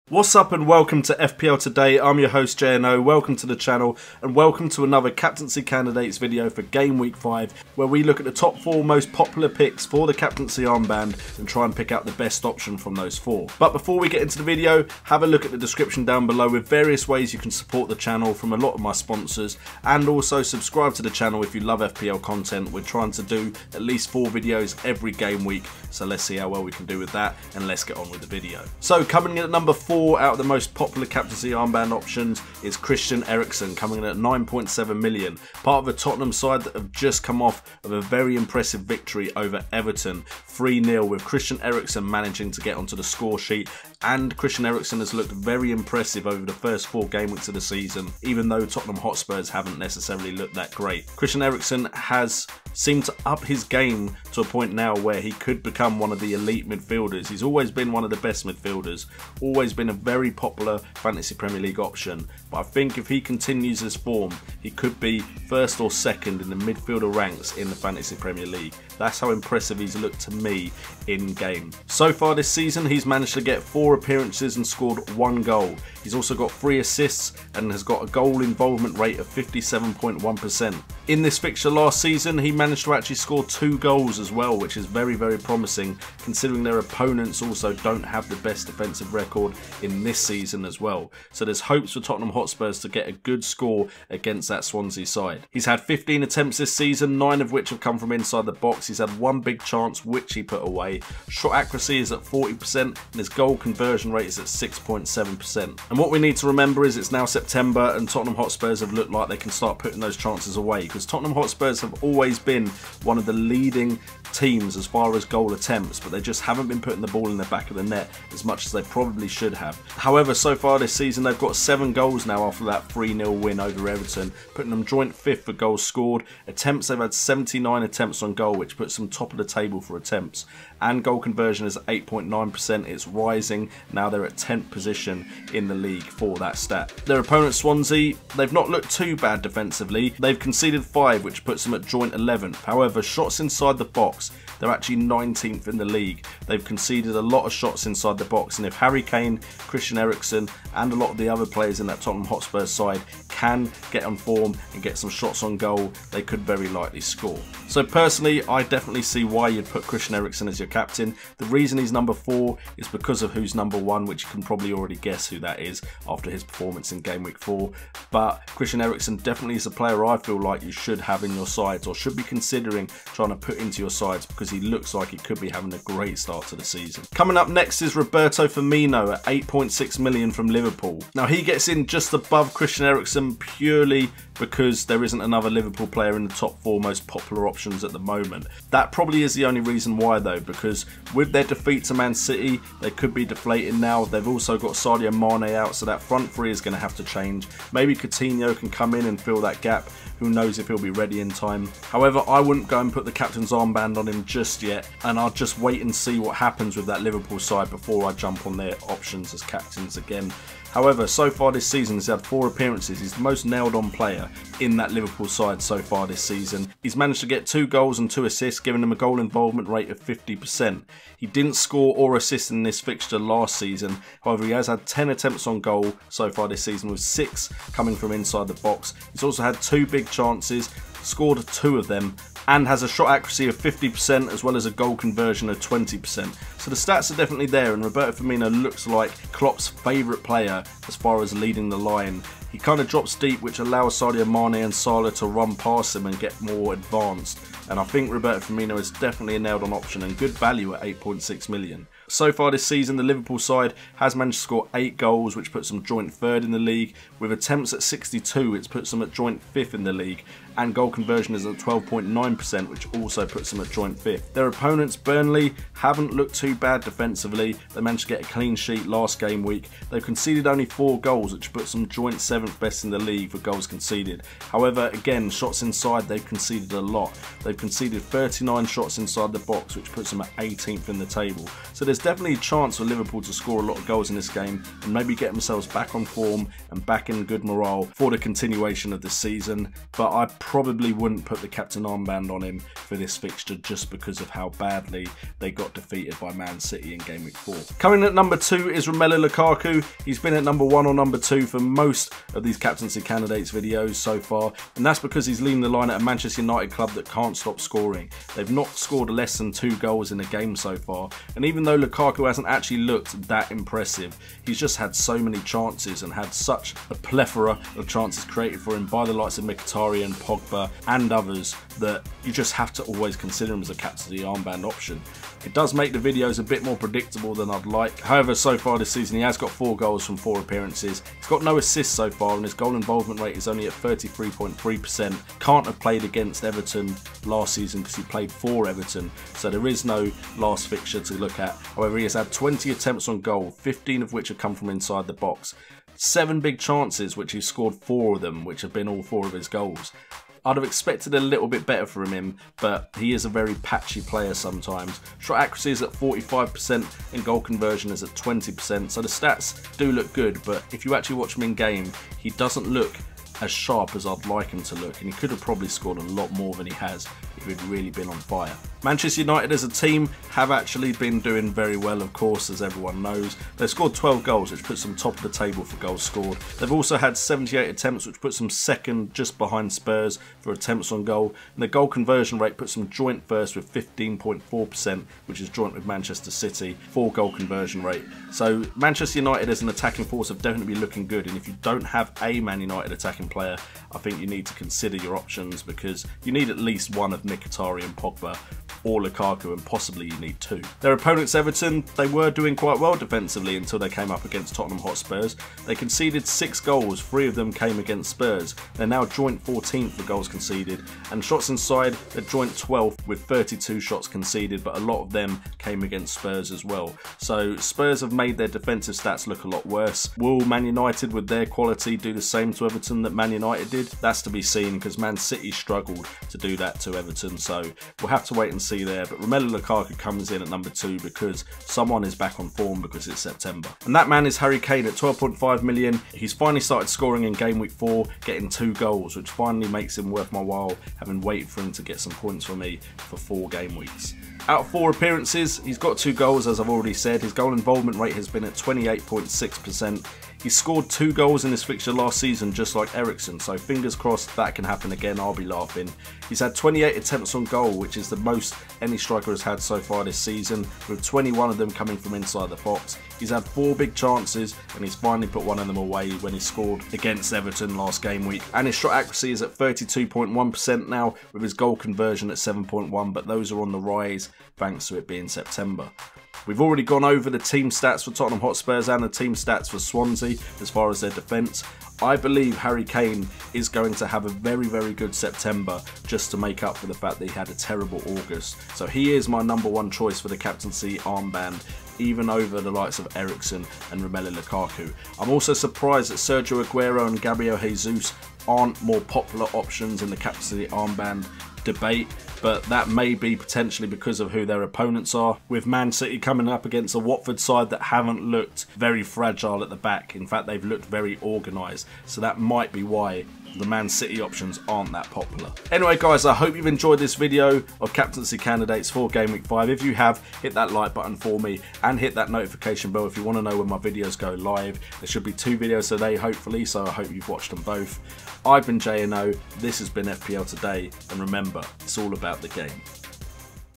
What's up and welcome to FPL Today. I'm your host JNO, welcome to the channel and welcome to another Captaincy Candidates video for Game Week 5 where we look at the top 4 most popular picks for the Captaincy armband and try and pick out the best option from those 4. But before we get into the video, have a look at the description down below with various ways you can support the channel from a lot of my sponsors, and also subscribe to the channel if you love FPL content. We're trying to do at least 4 videos every game week, so let's see how well we can do with that and let's get on with the video. So coming in at number 4 out of the most popular captaincy armband options is Christian Eriksen, coming in at 9.7 million, part of a Tottenham side that have just come off of a very impressive victory over Everton 3-0, with Christian Eriksen managing to get onto the score sheet. And Christian Eriksen has looked very impressive over the first 4 game weeks of the season, even though Tottenham Hotspurs haven't necessarily looked that great. Christian Eriksen has seemed to up his game to a point now where he could become one of the elite midfielders. He's always been one of the best midfielders, always been a very popular Fantasy Premier League option, but I think if he continues his form, he could be first or second in the midfielder ranks in the Fantasy Premier League. That's how impressive he's looked to me in game. So far this season, he's managed to get 4 appearances and scored 1 goal. He's also got 3 assists and has got a goal involvement rate of 57.1%. In this fixture last season, he managed to actually score 2 goals as well, which is very promising considering their opponents also don't have the best defensive record in this season as well. So there's hopes for Tottenham Hotspurs to get a good score against that Swansea side. He's had 15 attempts this season, 9 of which have come from inside the box. He's had 1 big chance which he put away. Shot accuracy is at 40% and his goal conversion rate is at 6.7%. And what we need to remember is it's now September and Tottenham Hotspurs have looked like they can start putting those chances away, because Tottenham Hotspurs have always been one of the leading teams as far as goal attempts, but they just haven't been putting the ball in the back of the net as much as they probably should have. However, so far this season they've got 7 goals now after that 3-0 win over Everton, putting them joint 5th for goals scored. Attempts, they've had 79 attempts on goal, which puts them top of the table for attempts, and goal conversion is at 8.9%. It's rising, now they're at 10th position in the league for that stat. Their opponent Swansea, they've not looked too bad defensively. They've conceded 5, which puts them at joint 11th. However, shots inside the box, they're actually 19th in the league. They've conceded a lot of shots inside the box, and if Harry Kane, Christian Eriksen and a lot of the other players in that Tottenham Hotspur side can get on form and get some shots on goal, they could very likely score. So personally, I definitely see why you'd put Christian Eriksen as your captain. The reason he's number 4 is because of who's number 1, which you can probably already guess who that is after his performance in Game Week 4. But Christian Eriksen definitely is a player I feel like you should have in your sides, or should be considering trying to put into your sides, because he looks like he could be having a great start to the season. Coming up next is Roberto Firmino at 8.6 million from Liverpool. Now he gets in just above Christian Eriksen purely because there isn't another Liverpool player in the top 4 most popular options at the moment. That probably is the only reason why though, because with their defeat to Man City, they could be deflating now. They've also got Sadio Mane out, so that front 3 is going to have to change. Maybe Coutinho can come in and fill that gap. Who knows if he'll be ready in time. However, I wouldn't go and put the captain's armband on him just yet, and I'll just wait and see what happens with that Liverpool side before I jump on their options as captains again. However, so far this season he's had 4 appearances. He's the most nailed on player in that Liverpool side so far this season. He's managed to get 2 goals and 2 assists, giving him a goal involvement rate of 50%. He didn't score or assist in this fixture last season. However, he has had 10 attempts on goal so far this season, with 6 coming from inside the box. He's also had 2 big chances, scored 2 of them, and has a shot accuracy of 50% as well as a goal conversion of 20%. So the stats are definitely there, and Roberto Firmino looks like Klopp's favourite player as far as leading the line. He kind of drops deep, which allows Sadio Mane and Salah to run past him and get more advanced. And I think Roberto Firmino is definitely a nailed on option and good value at 8.6 million. So far this season, the Liverpool side has managed to score 8 goals, which puts them joint 3rd in the league. With attempts at 62, it puts them at joint 5th in the league. And goal conversion is at 12.9%, which also puts them at joint 5th. Their opponents, Burnley, haven't looked too bad defensively. They managed to get a clean sheet last game week. They've conceded only 4 goals, which puts them joint 7th best in the league for goals conceded. However, again, shots inside, they've conceded a lot. They've conceded 39 shots inside the box, which puts them at 18th in the table. So there's definitely a chance for Liverpool to score a lot of goals in this game and maybe get themselves back on form and back in good morale for the continuation of the season. But I probably wouldn't put the captain armband on him for this fixture just because of how badly they got defeated by Man Man City in Game Week 4. Coming at number 2 is Romelu Lukaku. He's been at number 1 or number 2 for most of these Captaincy Candidates videos so far, and that's because he's leading the line at a Manchester United club that can't stop scoring. They've not scored less than 2 goals in a game so far, and even though Lukaku hasn't actually looked that impressive, he's just had so many chances and had such a plethora of chances created for him by the likes of Mkhitaryan, Pogba and others that you just have to always consider him as a captaincy armband option. It does make the videos a bit more predictable than I'd like. However, so far this season he has got 4 goals from 4 appearances. He's got no assists so far and his goal involvement rate is only at 33.3%. Can't have played against Everton last season because he played for Everton, so there is no last fixture to look at. However, he has had 20 attempts on goal, 15 of which have come from inside the box. 7 big chances, which he's scored 4 of them, which have been all 4 of his goals. I'd have expected a little bit better from him, but he is a very patchy player sometimes. Shot accuracy is at 45% and goal conversion is at 20%, so the stats do look good, but if you actually watch him in game, he doesn't look as sharp as I'd like him to look, and he could have probably scored a lot more than he has if he'd really been on fire. Manchester United as a team have actually been doing very well, of course, as everyone knows. They've scored 12 goals, which puts them top of the table for goals scored. They've also had 78 attempts, which puts them second just behind Spurs for attempts on goal. And the goal conversion rate puts them joint first with 15.4%, which is joint with Manchester City for goal conversion rate. So Manchester United as an attacking force have definitely been looking good, and if you don't have a Man United attacking player, I think you need to consider your options, because you need at least one of Mkhitaryan, Pogba or Lukaku, and possibly you need 2. Their opponents Everton, they were doing quite well defensively until they came up against Tottenham Hotspurs. They conceded 6 goals, 3 of them came against Spurs. They're now joint 14th for goals conceded, and shots inside, they're joint 12th with 32 shots conceded, but a lot of them came against Spurs as well. So Spurs have made their defensive stats look a lot worse. Will Man United with their quality do the same to Everton that Man United did? That's to be seen, because Man City struggled to do that to Everton, so we'll have to wait and see there. But Romelu Lukaku comes in at number 2 because someone is back on form, because it's September. And that man is Harry Kane at 12.5 million. He's finally started scoring in Game Week 4, getting 2 goals, which finally makes him worth my while, having waited for him to get some points for me for 4 game weeks. Out of 4 appearances, he's got 2 goals, as I've already said. His goal involvement rate has been at 28.6%. He scored 2 goals in this fixture last season, just like Eriksen, so fingers crossed that can happen again, I'll be laughing. He's had 28 attempts on goal, which is the most any striker has had so far this season, with 21 of them coming from inside the box. He's had 4 big chances, and he's finally put one of them away when he scored against Everton last game week. And his shot accuracy is at 32.1% now, with his goal conversion at 7.1, but those are on the rise thanks to it being September. We've already gone over the team stats for Tottenham Hotspurs and the team stats for Swansea as far as their defence. I believe Harry Kane is going to have a very, very good September, just to make up for the fact that he had a terrible August. So he is my number 1 choice for the captaincy armband, even over the likes of Eriksen and Romelu Lukaku. I'm also surprised that Sergio Aguero and Gabriel Jesus aren't more popular options in the captaincy armband debate, but that may be potentially because of who their opponents are, with Man City coming up against a Watford side that haven't looked very fragile at the back. In fact, they've looked very organised, so that might be why the Man City options aren't that popular. Anyway guys, I hope you've enjoyed this video of captaincy candidates for Game Week 5. If you have, hit that like button for me and hit that notification bell if you want to know when my videos go live. There should be 2 videos a day hopefully, so I hope you've watched them both. I've been JNO, this has been FPL Today, and remember, it's all about the game.